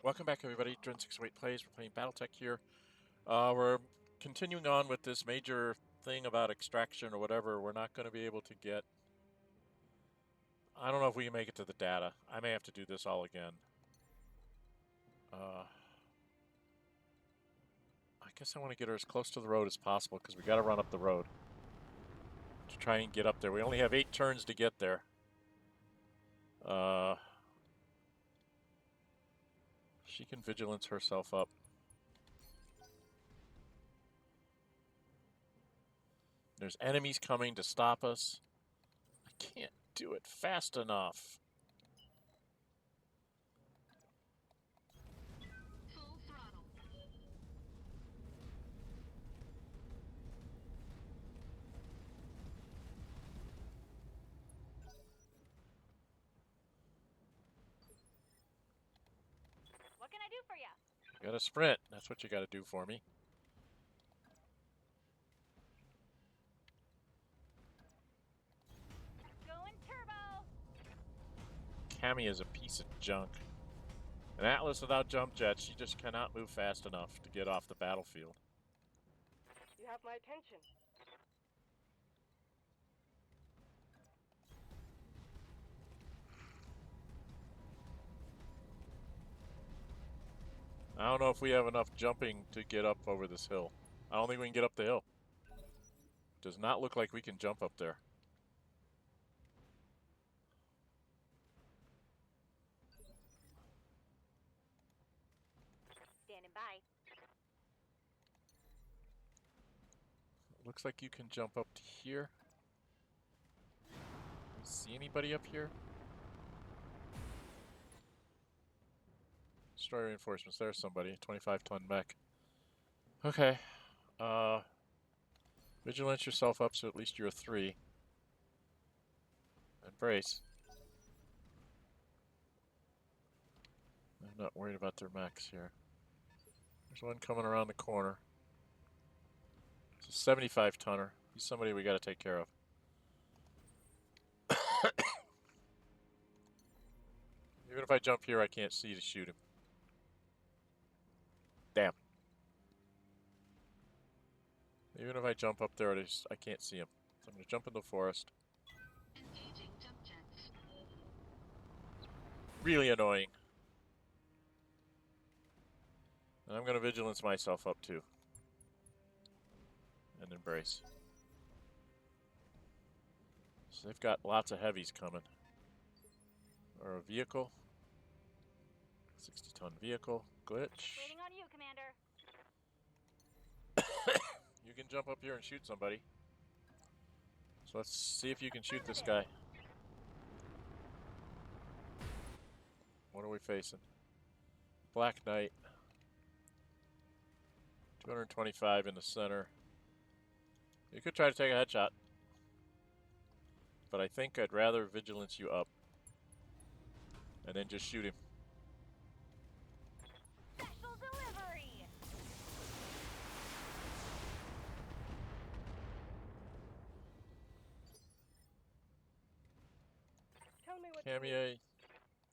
Welcome back, everybody. Dren608 plays. We're playing Battletech here. We're continuing on with this major thing about extraction or whatever. We're not going to be able to get... I don't know if we can make it to the data. I may have to do this all again. I guess I want to get her as close to the road as possible because we got to run up the road to try and get up there. We only have 8 turns to get there. She can vigilance herself up. There's enemies coming to stop us. I can't do it fast enough. Full throttle. What can I do for you? You gotta sprint. That's what you gotta do for me. Going turbo. Cammy is a piece of junk. An Atlas without jump jets, she just cannot move fast enough to get off the battlefield. You have my attention. I don't know if we have enough jumping to get up over this hill. I don't think we can get up the hill. Does not look like we can jump up there. Standing by. Looks like you can jump up to here. Do you see anybody up here? Destroy reinforcements. There's somebody. 25-ton mech. Okay. Vigilance yourself up so at least you're a 3. And brace. I'm not worried about their mechs here. There's one coming around the corner. It's a 75-tonner. He's somebody we gotta take care of. Even if I jump here, I can't see to shoot him. Damn. Even if I jump up there, I can't see him. So I'm gonna jump in the forest. Engaging jump jets. Really annoying. And I'm gonna vigilance myself up too. And embrace. So they've got lots of heavies coming. Or a vehicle. 60-ton vehicle. Glitch. Waiting on you, Commander. You can jump up here and shoot somebody. So let's see if you can shoot this guy. What are we facing? Black Knight. 225 in the center. You could try to take a headshot. But I think I'd rather vigilance you up. And then just shoot him. Special delivery. Tell me what Cammy,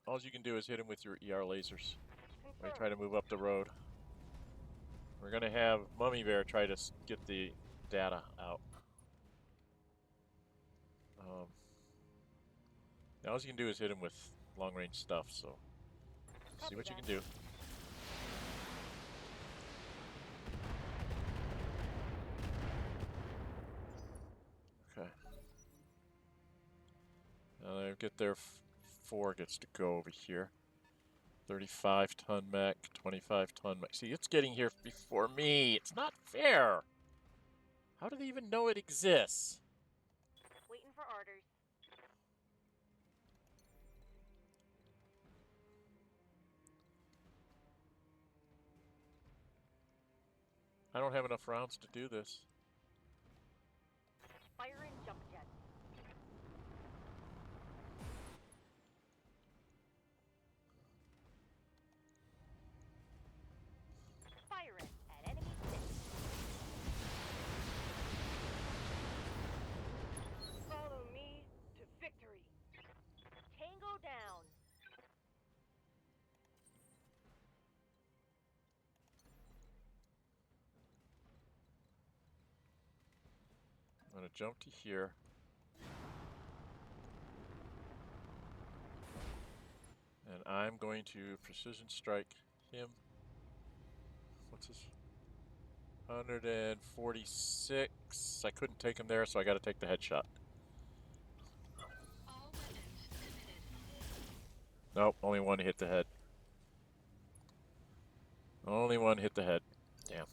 all you can do is hit him with your ER lasers. When you Confirm. try to move up the road. We're gonna have Mummy Bear try to get the data out. Now all you can do is hit him with long-range stuff, so see what you can do. Okay. Now they get their 4 gets to go over here. 35-ton mech, 25-ton mech. See, it's getting here before me. It's not fair. How do they even know it exists? Waiting for orders. I don't have enough rounds to do this. Firing jump jets. Firing at enemy 6. Follow me to victory. Tango down. I'm gonna jump to here. And I'm going to precision strike him. What's his? 146. I couldn't take him there, so I got to take the headshot. Nope, only one hit the head. Only one hit the head. Damn.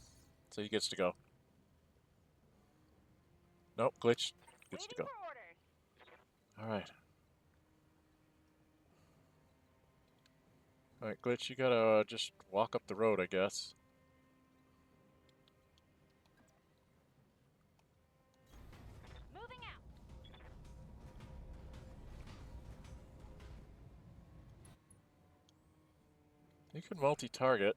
So he gets to go. Nope, glitch. Gets to go. Waiting for orders. Alright. Alright, glitch, you gotta just walk up the road, I guess. Moving out. You can multi-target.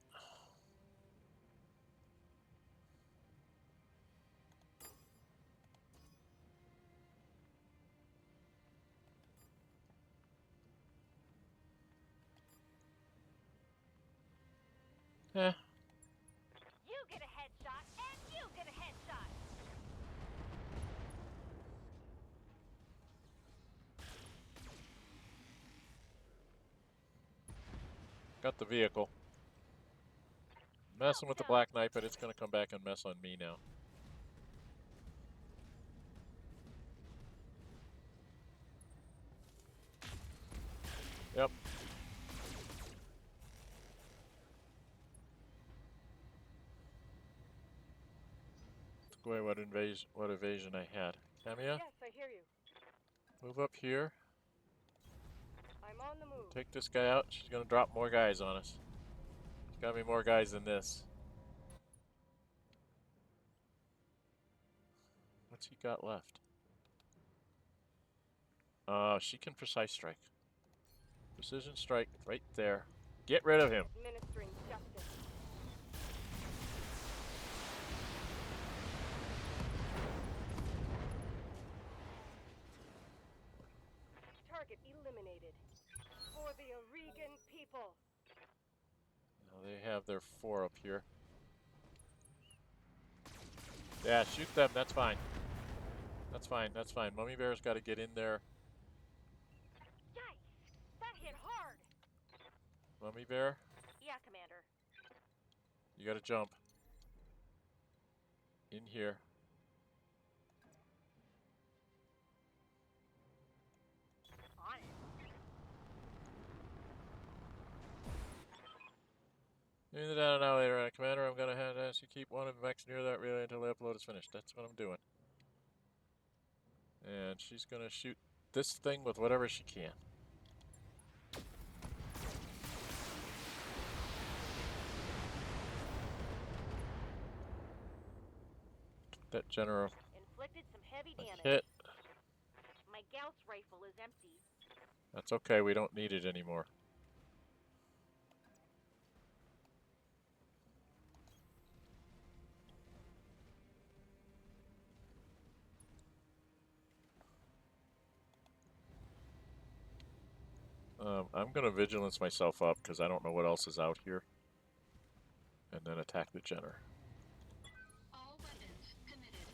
Eh. You get a headshot, and you get a headshot. Got the vehicle. Messing with the Black Knight, but it's gonna come back and mess on me now. Yep. Took away what evasion I had. Camia, Yes, I hear you. move up here. I'm on the move. Take this guy out. She's gonna drop more guys on us. There's gotta be more guys than this. What's he got left? She can precise strike. Precision strike right there. Get rid of him. Administering justice. Target eliminated. For the Oregon people. Now they have their 4 up here. Yeah, shoot them. That's fine. That's fine. That's fine. Mummy Bear's got to get in there. Yikes! That hit hard. Mummy Bear, Yeah, Commander. you got to jump. In here. On it. Maybe the data now later. Commander, I'm going to have to ask you keep one of the mechs near that relay until the upload is finished. That's what I'm doing. And she's going to shoot this thing with whatever she can. That general Inflicted some heavy damage. hit. My Gauss rifle is empty. That's okay. We don't need it anymore. I'm going to vigilance myself up because I don't know what else is out here. And then attack the Jenner. All weapons committed.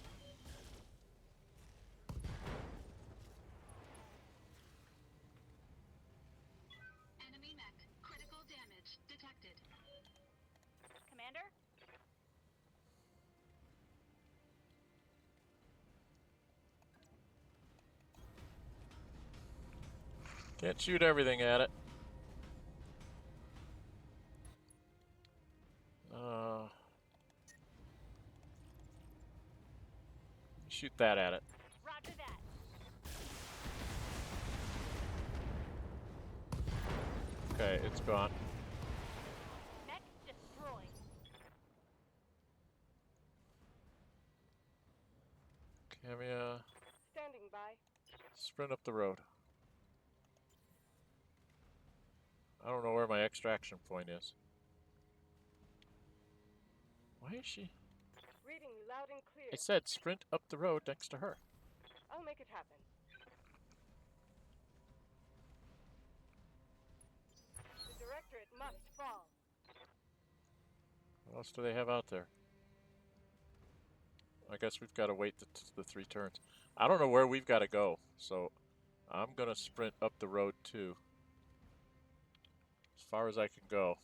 Enemy mech. Critical damage detected. Commander? Can't shoot everything at it. Shoot that at it. Roger that. Okay, it's gone. Mech destroyed. Camia, Standing by. sprint up the road. I don't know where my extraction point is. Why is she? Reading you loud and clear. I said sprint up the road next to her. I'll make it happen. The Directorate must fall. What else do they have out there? I guess we've got to wait the 3 turns. I don't know where we've got to go, so I'm going to sprint up the road too. As far as I can go.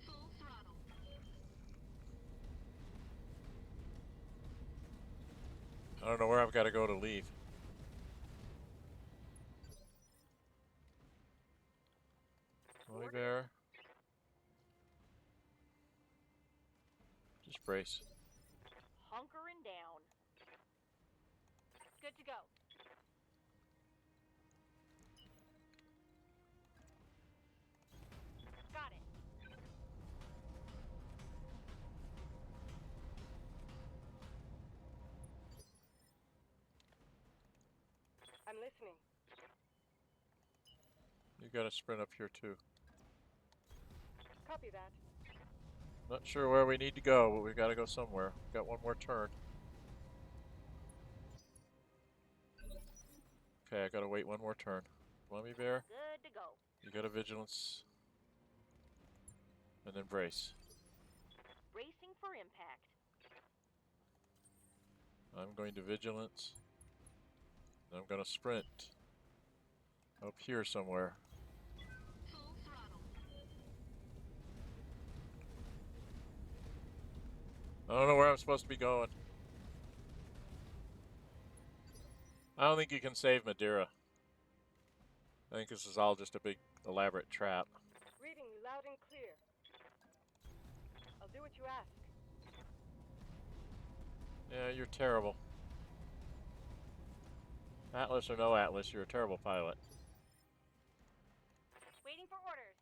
Full throttle. I don't know where I've got to go to leave. Holy bear. Just brace. Hunkering down. Good to go. Got it. I'm listening. You got to sprint up here too. Copy that. Not sure where we need to go, but we've got to go somewhere. We've got one more turn. Okay, I got to wait one more turn. Lummy bear, Good to go. you got a vigilance. And then brace. Racing for impact. I'm going to vigilance. And I'm going to sprint. Up here somewhere. Full throttle. I don't know where I'm supposed to be going. I don't think you can save Madeira. I think this is all just a big elaborate trap. Reading you loud and clear. I'll do what you ask. Yeah, you're terrible. Atlas or no Atlas, you're a terrible pilot. Waiting for orders.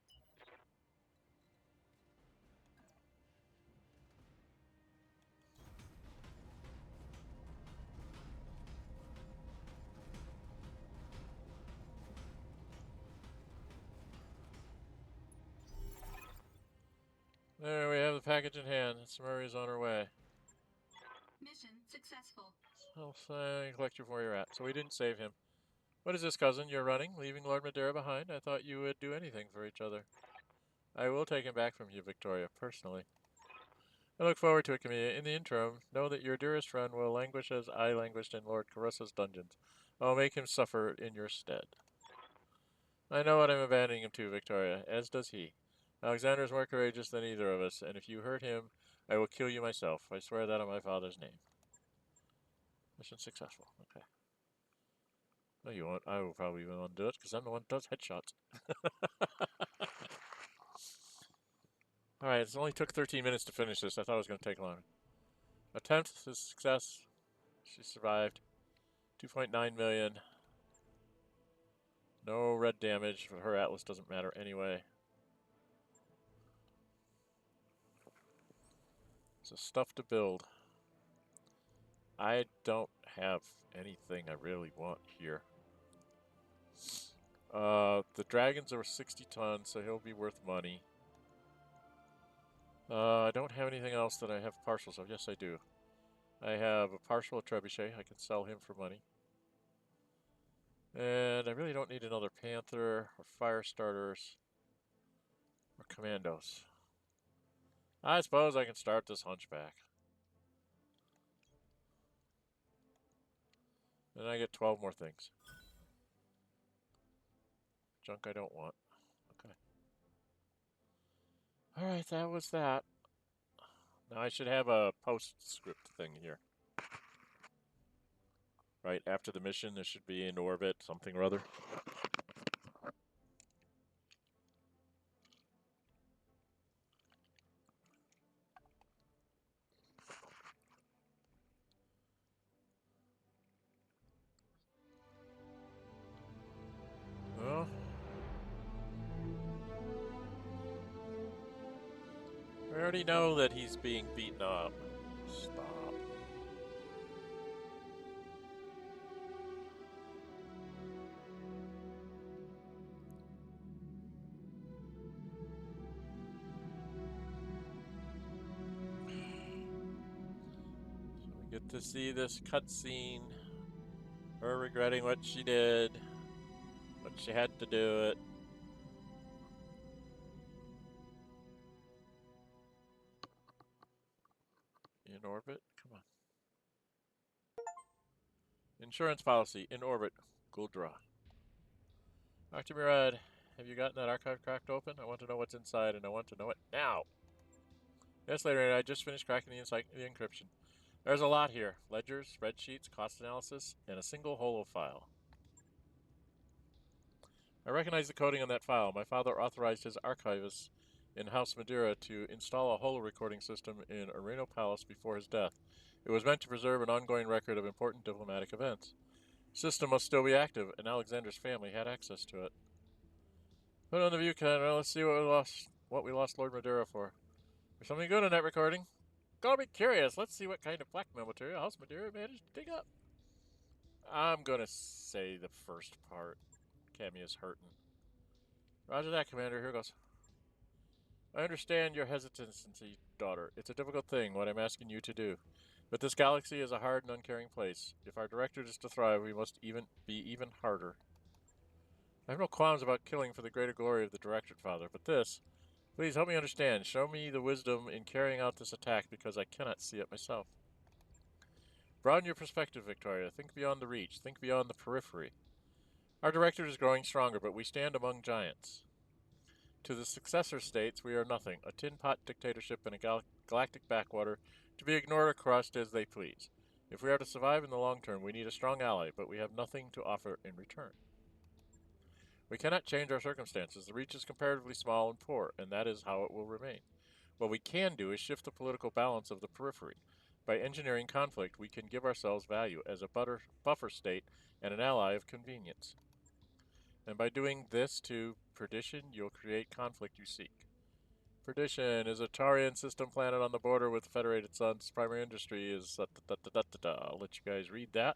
There we have the package in hand. Murray's on her way. Mission successful. I'll collect you from where you're at. So we didn't save him. What is this, cousin? You're running, leaving Lord Madeira behind? I thought you would do anything for each other. I will take him back from you, Victoria, personally. I look forward to it, Camilla. In the interim, know that your dearest friend will languish as I languished in Lord Carissa's dungeons. I will make him suffer in your stead. I know what I'm abandoning him to, Victoria, as does he. Alexander is more courageous than either of us, and if you hurt him, I will kill you myself. I swear that on my father's name. Mission successful. Okay. No, you won't. I will probably even want to do it, because I'm the one that does headshots. Alright, it only took 13 minutes to finish this. I thought it was going to take longer. Attempt is success. She survived. 2.9 million. No red damage. For her Atlas doesn't matter anyway. So stuff to build. I don't have anything I really want here. The dragons are 60 tons, so he'll be worth money. I don't have anything else that I have partials of. Yes, I do. I have a partial of Trebuchet. I can sell him for money. And I really don't need another Panther or Fire Starters or Commandos. I suppose I can start this Hunchback. And I get 12 more things. Junk I don't want. Okay. Alright, that was that. Now I should have a postscript thing here. Right after the mission, there should be in orbit, something or other. Well, we already know that he's being beaten up. Stop. So we get to see this cutscene. Her regretting what she did. But she had to do it. In orbit? Come on. Insurance policy. In orbit. Guldra. Dr. Murad, have you gotten that archive cracked open? I want to know what's inside, and I want to know it now. Yes, later, I just finished cracking the encryption. There's a lot here. Ledgers, spreadsheets, cost analysis, and a single holo file. I recognize the coding on that file. My father authorized his archivist in House Madeira to install a holo recording system in Areno Palace before his death. It was meant to preserve an ongoing record of important diplomatic events. The system must still be active, and Alexander's family had access to it. Put on the view camera. Let's see what we lost Lord Madeira for. There's something good in that recording. Gotta be curious. Let's see what kind of blackmail material House Madeira managed to dig up. I'm gonna say the first part. Cameo's hurting. Roger that, Commander. Here goes. I understand your hesitancy, daughter. It's a difficult thing, what I'm asking you to do. But this galaxy is a hard and uncaring place. If our Directorate is to thrive, we must be even harder. I have no qualms about killing for the greater glory of the Directorate, Father, but this... Please help me understand. Show me the wisdom in carrying out this attack, because I cannot see it myself. Broaden your perspective, Victoria. Think beyond the reach. Think beyond the periphery. Our Directorate is growing stronger, but we stand among giants. To the successor states, we are nothing, a tin-pot dictatorship in a galactic backwater to be ignored or crushed as they please. If we are to survive in the long term, we need a strong ally, but we have nothing to offer in return. We cannot change our circumstances. The reach is comparatively small and poor, and that is how it will remain. What we can do is shift the political balance of the periphery. By engineering conflict, we can give ourselves value as a buffer state and an ally of convenience. And by doing this to Perdition, you'll create conflict you seek. Perdition is a Taurian system planet on the border with the Federated Suns. Primary industry is... I'll let you guys read that.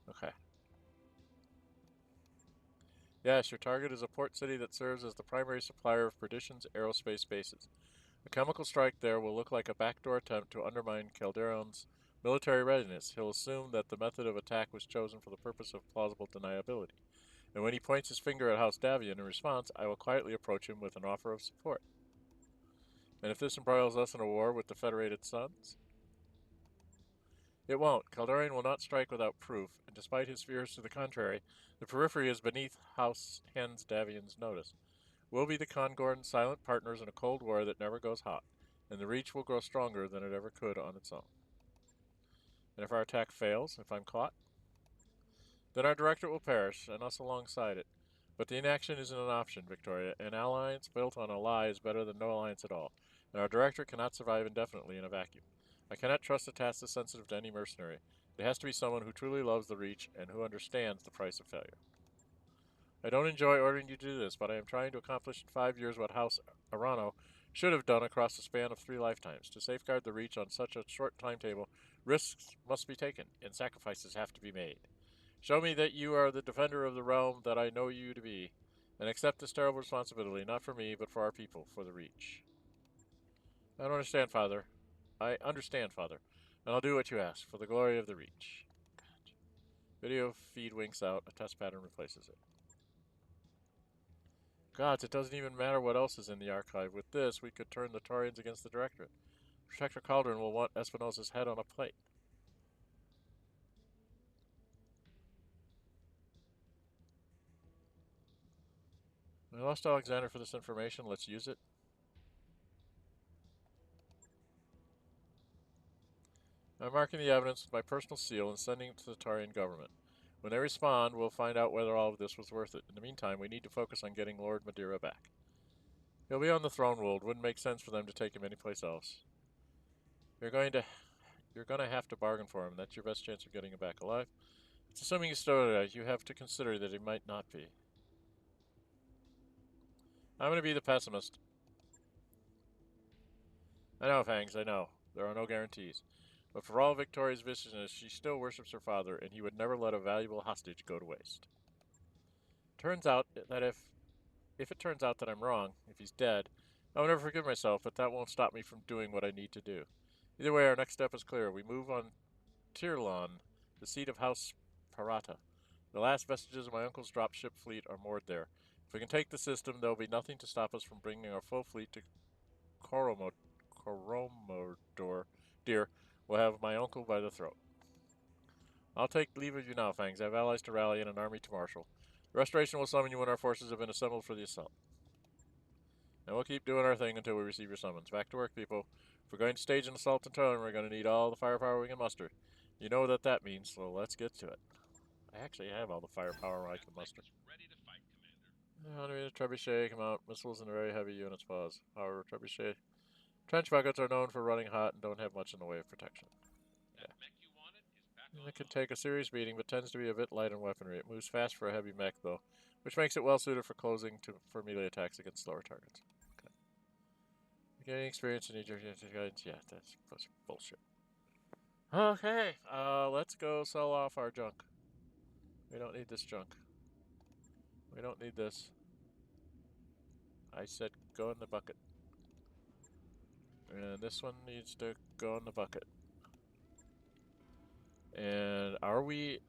Okay. Yes, your target is a port city that serves as the primary supplier of Perdition's aerospace bases. A chemical strike there will look like a backdoor attempt to undermine Calderon's military readiness. He'll assume that the method of attack was chosen for the purpose of plausible deniability. And when he points his finger at House Davian in response, I will quietly approach him with an offer of support. And if this embroils us in a war with the Federated Suns? It won't. Calderon will not strike without proof, and despite his fears to the contrary, the periphery is beneath House Hens Davian's notice. We'll be the Kongorn silent partners in a cold war that never goes hot, and the Reach will grow stronger than it ever could on its own. And if our attack fails, if I'm caught, then our Directorate will perish, and us alongside it. But the inaction isn't an option, Victoria. An alliance built on a lie is better than no alliance at all, and our Directorate cannot survive indefinitely in a vacuum. I cannot trust a task this sensitive to any mercenary. It has to be someone who truly loves the Reach and who understands the price of failure. I don't enjoy ordering you to do this, but I am trying to accomplish in 5 years what House Arano should have done across the span of 3 lifetimes. To safeguard the Reach on such a short timetable, risks must be taken, and sacrifices have to be made. Show me that you are the defender of the realm that I know you to be, and accept this terrible responsibility, not for me, but for our people, for the Reach. I don't understand, Father. I understand, Father, and I'll do what you ask, for the glory of the Reach. God. Video feed winks out, a test pattern replaces it. Gods, it doesn't even matter what else is in the archive. With this, we could turn the Taurians against the Directorate. Protector Cauldron will want Espinosa's head on a plate. We lost Alexander for this information. Let's use it. I'm marking the evidence with my personal seal and sending it to the Taurian government. When they respond, we'll find out whether all of this was worth it. In the meantime, we need to focus on getting Lord Madeira back. He'll be on the throne world. Wouldn't make sense for them to take him anyplace else. You're gonna have to bargain for him. That's your best chance of getting him back alive. It's assuming he's still you have to consider that he might not be. I'm gonna be the pessimist. I know, Fangs, I know. There are no guarantees. But for all Victoria's viciousness, she still worships her father, and he would never let a valuable hostage go to waste. Turns out that if it turns out that I'm wrong, if he's dead, I will never forgive myself, but that won't stop me from doing what I need to do. Either way, our next step is clear. We move on Tirlon, the seat of House Pirata. The last vestiges of my uncle's dropship fleet are moored there. If we can take the system, there'll be nothing to stop us from bringing our full fleet to Coromodor. Dear, we'll have my uncle by the throat. I'll take leave of you now, Fangs. I have allies to rally and an army to marshal. The Restoration will summon you when our forces have been assembled for the assault. And we'll keep doing our thing until we receive your summons. Back to work, people. If we're going to stage an assault in Taurian, we're going to need all the firepower we can muster. You know what that means, so let's get to it. I actually have all the firepower I can muster. Ready to fight, Commander. Enemy trebuchet, come out. Missiles and very heavy units pause. However, trebuchet. Trench buckets are known for running hot and don't have much in the way of protection. That mech you wanted is back on. It can take a serious beating, but tends to be a bit light on weaponry. It moves fast for a heavy mech, though, which makes it well suited for for melee attacks against slower targets. Okay. Gaining experience in your guidance. Yeah, that's bullshit. Okay, let's go sell off our junk. We don't need this junk. We don't need this. I said go in the bucket. And this one needs to go in the bucket. And are we...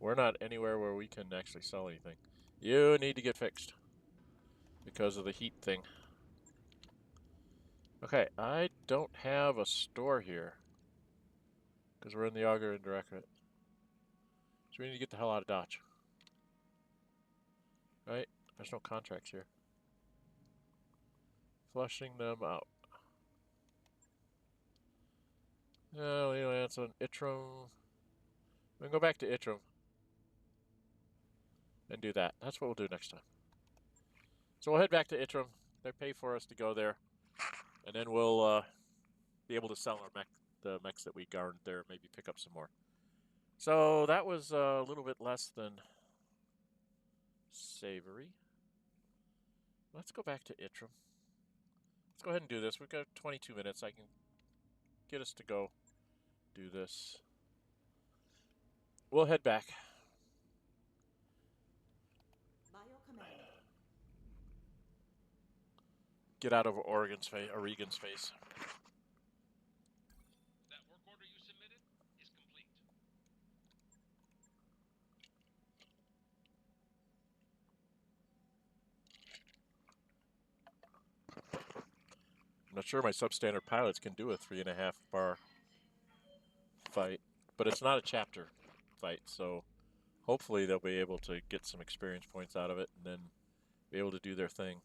We're not anywhere where we can actually sell anything. You need to get fixed. Because of the heat thing. Okay, I don't have a store here. Because we're in the Augur and Directorate. So we need to get the hell out of Dodge. Right? There's no contracts here. Flushing them out. No, anyway, that's on Itram. We can go back to Itram. And do that. That's what we'll do next time. So we'll head back to Itram. They pay for us to go there. And then we'll be able to sell our the mechs that we garnered there. Maybe pick up some more. So that was a little bit less than savory. Let's go back to Itram. Let's go ahead and do this. We've got 22 minutes. I can get us to go do this. We'll head back. Get out of Oregon's face. That work order you submitted is complete. I'm not sure my substandard pilots can do a 3.5 bar fight, but it's not a chapter fight, so hopefully they'll be able to get some experience points out of it and then be able to do their thing.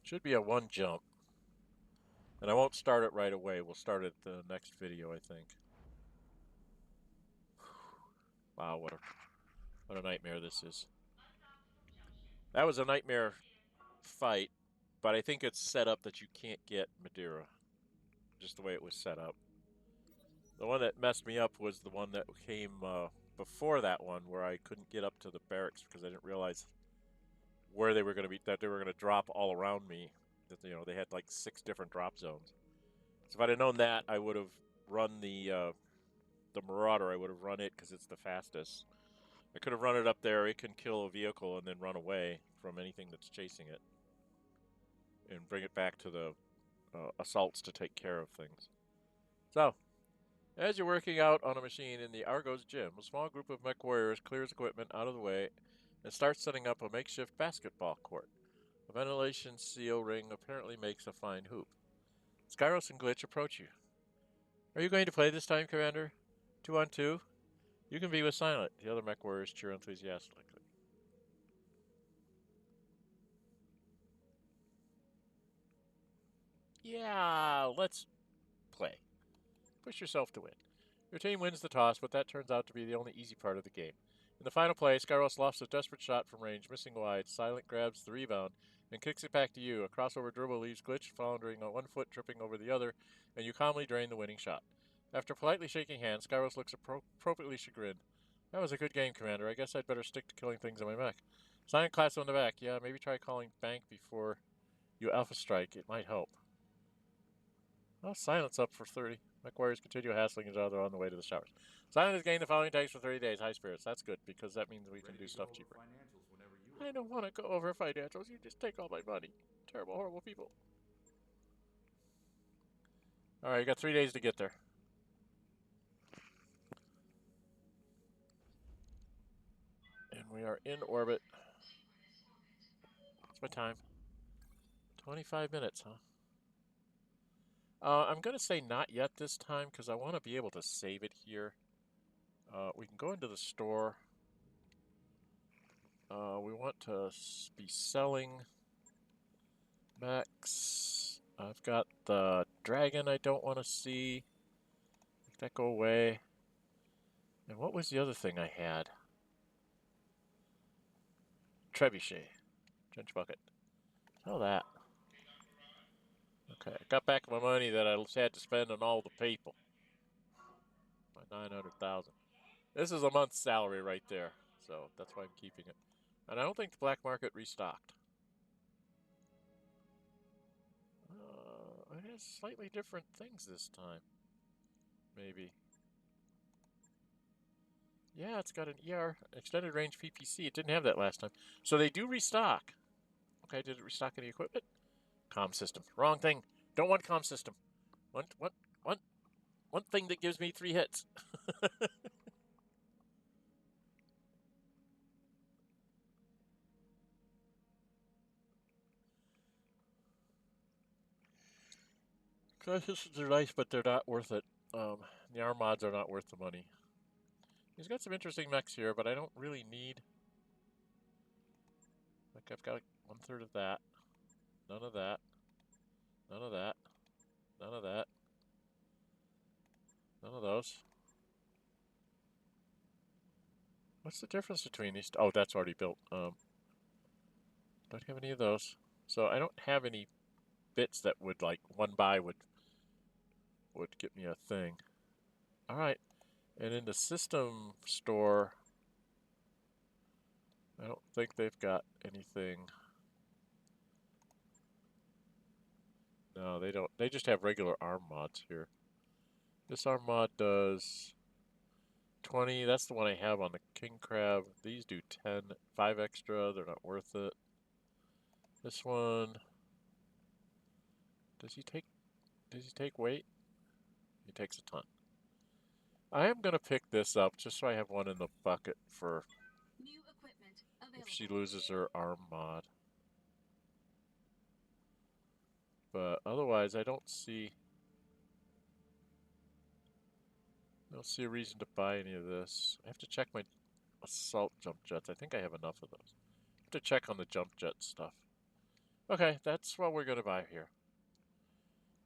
Should be a 1 jump. And I won't start it right away. We'll start at the next video, I think. Wow, what a nightmare this is. That was a nightmare fight, but I think it's set up that you can't get Madeira. Just the way it was set up. The one that messed me up was the one that came before that one, where I couldn't get up to the barracks because I didn't realize where they were going to be, that they were going to drop all around me. That, you know, they had like 6 different drop zones. So if I'd have known that, I would have run the Marauder. I would have run it because it's the fastest. I could have run it up there. It can kill a vehicle and then run away from anything that's chasing it, and bring it back to the assaults to take care of things. So, as you're working out on a machine in the Argos gym, a small group of Mechwarriors clears equipment out of the way and starts setting up a makeshift basketball court. A ventilation seal ring apparently makes a fine hoop. Skyros and Glitch approach you. Are you going to play this time, Commander? 2 on 2? You can be with Silent. The other Mechwarriors cheer enthusiastically. Yeah, let's play. Push yourself to win. Your team wins the toss, but that turns out to be the only easy part of the game. In the final play, Skyros lofts a desperate shot from range, missing wide. Silent grabs the rebound and kicks it back to you. A crossover dribble leaves Glitch floundering on one foot, tripping over the other, and you calmly drain the winning shot. After politely shaking hands, Skyros looks appropriately chagrined. That was a good game, Commander. I guess I'd better stick to killing things in my mech. Silent claps on the back. Yeah, maybe try calling Bank before you alpha strike. It might help. Well, Silent's up for 30. Mechwarriors continue hassling each other on the way to the showers. Silent has gained the following tags for 30 days. High spirits. That's good, because that means we can do stuff cheaper. I don't want to go over financials. You just take all my money. Terrible, horrible people. Alright, you got 3 days to get there. We are in orbit. What's my time? 25 minutes, huh? I'm going to say not yet this time because I want to be able to save it here. We can go into the store. We want to be selling mechs. I've got the dragon I don't want to see. Make that go away. And what was the other thing I had? Trebuchet. Trench bucket. Sell that. Okay, I got back my money that I had to spend on all the people. My 900,000. This is a month's salary right there, so that's why I'm keeping it. And I don't think the black market restocked. It has slightly different things this time. Maybe. Yeah, it's got an A.A.R. extended range PPC. It didn't have that last time. So they do restock. Okay, did it restock any equipment? Comm system. Wrong thing. Don't want comm system. One thing that gives me 3 hits. Systems are nice, but they're not worth it. The R mods are not worth the money. He's got some interesting mechs here, but I don't really need. Like I've got 1/3 of that. None of that. None of that. None of that. None of those. What's the difference between these? Oh, that's already built. Don't have any of those. So I don't have any bits that would like one buy would get me a thing. All right. And in the system store, I don't think they've got anything. No, they don't. They just have regular arm mods here. This arm mod does 20. That's the one I have on the king crab. These do 10, 5 extra. They're not worth it. This one, does he take weight? He takes a ton. I am gonna pick this up just so I have one in the bucket for New equipment available. if she loses her arm mod. But otherwise, I don't see a reason to buy any of this. I have to check my assault jump jets. I think I have enough of those. I have to check on the jump jet stuff. Okay, that's what we're gonna buy here.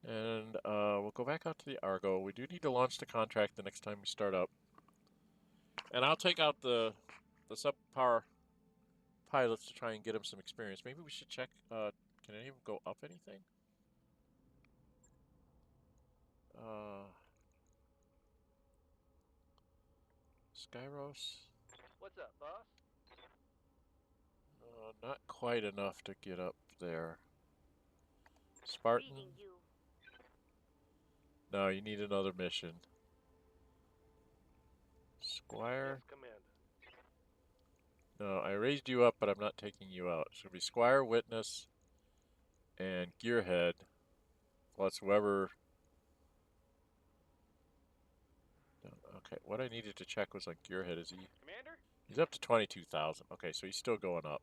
And we'll go back out to the Argo. We do need to launch the contract the next time we start up. And I'll take out the subpar pilots to try and get them some experience. Maybe we should check, can any of them go up anything? Skyros? What's up, boss? Not quite enough to get up there. Spartan? Reading you. No, you need another mission. Squire? Yes, Commando. No, I raised you up, but I'm not taking you out. It's going to be Squire, Witness, and Gearhead, plus whoever. Okay, what I needed to check was on Gearhead. Is he? Commander? He's up to 22,000. Okay, so he's still going up.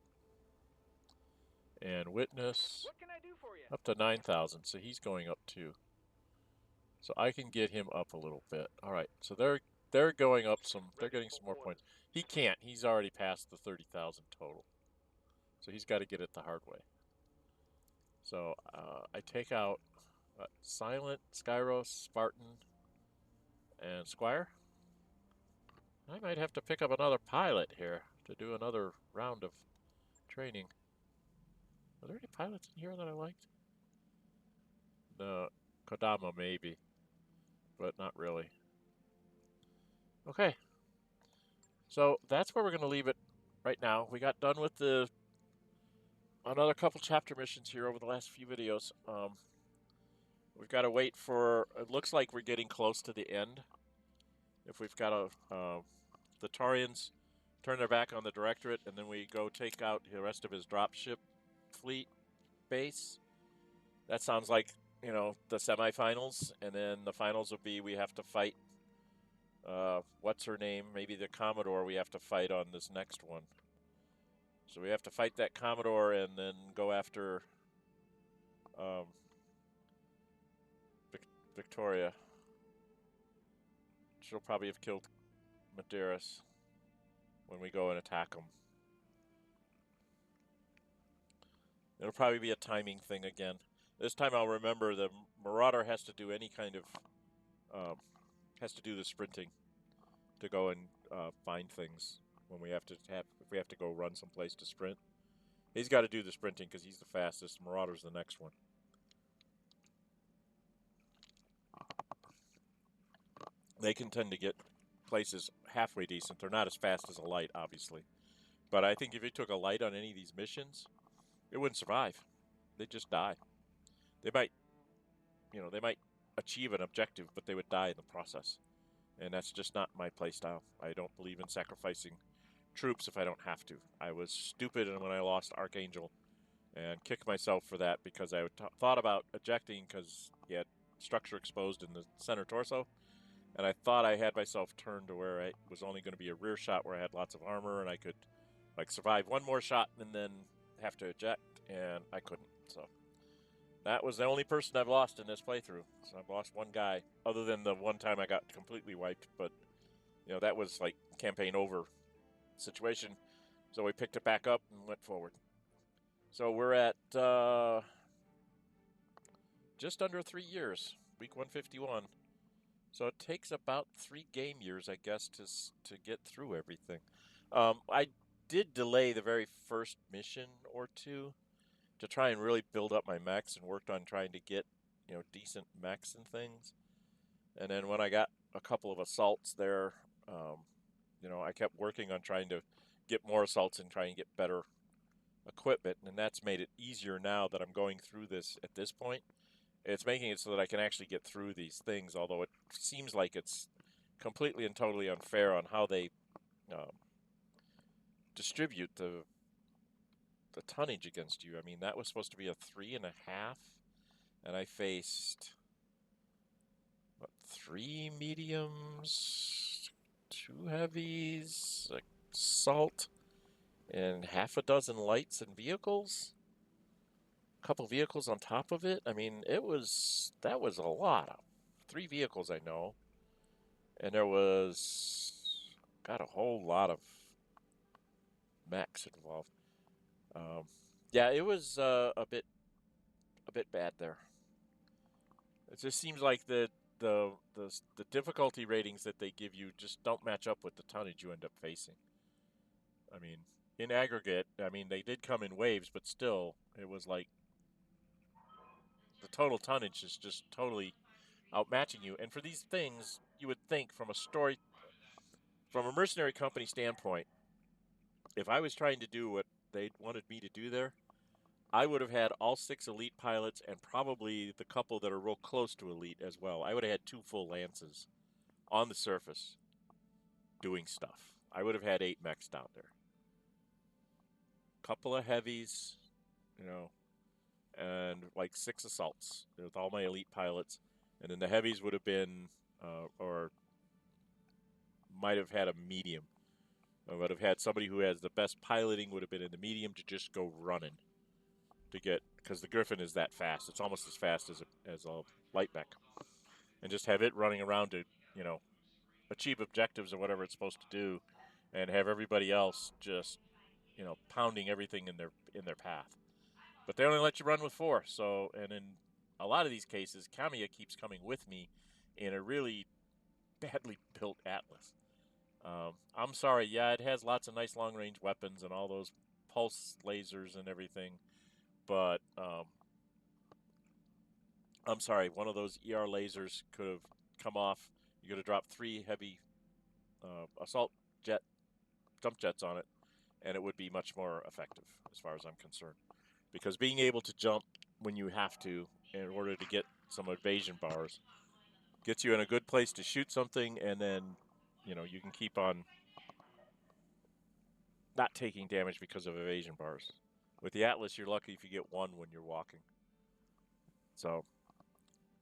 And Witness What can I do for you? up to 9,000, so he's going up too. So I can get him up a little bit. All right, so they're going up some. They're getting some more points. He can't. He's already passed the 30,000 total. So he's got to get it the hard way. So I take out Silent, Skyros, Spartan, and Squire. I might have to pick up another pilot here to do another round of training. Are there any pilots in here that I liked? No, Kodama maybe, but not really. Okay, so that's where we're going to leave it right now. We got done with another couple chapter missions here over the last few videos. We've got to wait for, it looks like we're getting close to the end. If we've got the Taurians turn their back on the Directorate, and then we go take out the rest of his dropship fleet base. That sounds like, you know, the semifinals, and then the finals will be we have to fight, what's her name? Maybe the Commodore we have to fight on this next one. So we have to fight that Commodore and then go after Victoria. She'll probably have killed Medeiros when we go and attack them. It'll probably be a timing thing again. This time I'll remember the Marauder has to do any kind of has to do the sprinting to go and find things when we have to if we have to go run someplace to sprint. He's got to do the sprinting because he's the fastest. Marauder's the next one. They can tend to get places halfway decent. They're not as fast as a light, obviously. But I think if you took a light on any of these missions, it wouldn't survive. They'd just die. They might, they might achieve an objective, but they would die in the process. And that's just not my playstyle. I don't believe in sacrificing troops if I don't have to. I was stupid when I lost Archangel and kicked myself for that because I thought about ejecting because he had structure exposed in the center torso. And I thought I had myself turned to where I was only going to be a rear shot where I had lots of armor and I could survive one more shot and then have to eject, and I couldn't. So that was the only person I've lost in this playthrough. So I've lost one guy, other than the one time I got completely wiped. But that was like campaign over situation. So we picked it back up and went forward. So we're at just under 3 years, week 151. So it takes about 3 game years, I guess, to get through everything. I did delay the very first mission or two to try and really build up my mechs and worked on trying to get, decent mechs and things. And then when I got a couple of assaults there, I kept working on trying to get more assaults and try and get better equipment. And that's made it easier now that I'm going through this at this point. It's making it so that I can actually get through these things, although it seems like it's completely and totally unfair on how they distribute the tonnage against you. I mean, that was supposed to be a 3.5, and I faced 3 mediums, 2 heavies, assault, and half a dozen lights and vehicles. Couple vehicles on top of it. I mean, that was a lot. 3 vehicles, I know, and there was got a whole lot of mechs involved. Yeah, it was a bit bad there. It just seems like the difficulty ratings that they give you just don't match up with the tonnage you end up facing. I mean, in aggregate, they did come in waves, but still, it was like the total tonnage is just totally outmatching you. And for these things, you would think from a mercenary company standpoint, if I was trying to do what they wanted me to do there, I would have had all 6 elite pilots and probably the couple that are real close to elite as well. I would have had 2 full lances on the surface doing stuff. I would have had 8 mechs down there. Couple of heavies, and 6 assaults with all my elite pilots. And then the heavies would have been, or might have had a medium. I would have had somebody who has the best piloting would have been in the medium to just go running to get, because the Griffin is that fast. It's almost as fast as a light mech. And just have it running around to, achieve objectives or whatever it's supposed to do, and have everybody else just, pounding everything in their path. But they only let you run with 4. So, and in a lot of these cases, Kamiya keeps coming with me in a really badly built Atlas. I'm sorry, yeah, it has lots of nice long-range weapons and all those pulse lasers and everything, but I'm sorry, one of those ER lasers could have come off. You could have dropped 3 heavy assault jump jets on it, and it would be much more effective as far as I'm concerned. Because being able to jump when you have to in order to get some evasion bars gets you in a good place to shoot something, and then, you can keep on not taking damage because of evasion bars. With the Atlas, you're lucky if you get 1 when you're walking. So,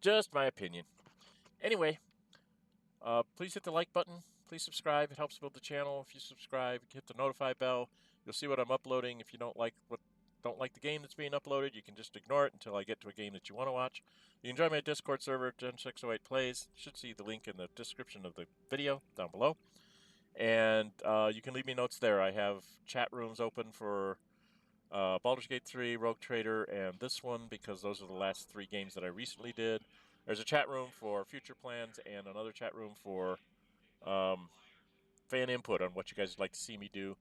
just my opinion. Anyway, please hit the like button. Please subscribe. It helps build the channel. If you subscribe, hit the notify bell. You'll see what I'm uploading. If you don't like the game that's being uploaded, you can just ignore it until I get to a game that you want to watch. You can join my Discord server, Dren608 Plays. You should see the link in the description of the video down below. And you can leave me notes there. I have chat rooms open for Baldur's Gate 3, Rogue Trader, and this one, because those are the last 3 games that I recently did. There's a chat room for future plans and another chat room for fan input on what you guys would like to see me do.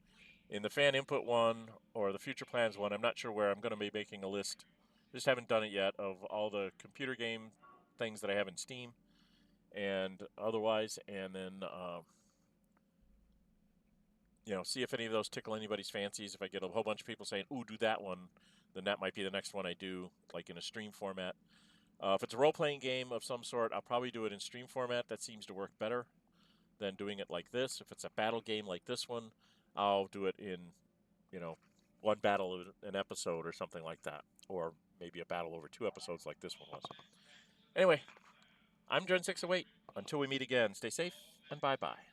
In the fan input one, or the future plans one, I'm not sure where. I'm going to be making a list. Just haven't done it yet, of all the computer game things that I have in Steam and otherwise, and then see if any of those tickle anybody's fancies. If I get a whole bunch of people saying, "Ooh, do that one," then that might be the next one I do, like in a stream format. If it's a role-playing game of some sort, I'll probably do it in stream format. That seems to work better than doing it like this. If it's a battle game like this one, I'll do it in, one battle an episode or something like that. Or maybe a battle over 2 episodes like this one was. Anyway, I'm Dren608. Until we meet again, stay safe and bye-bye.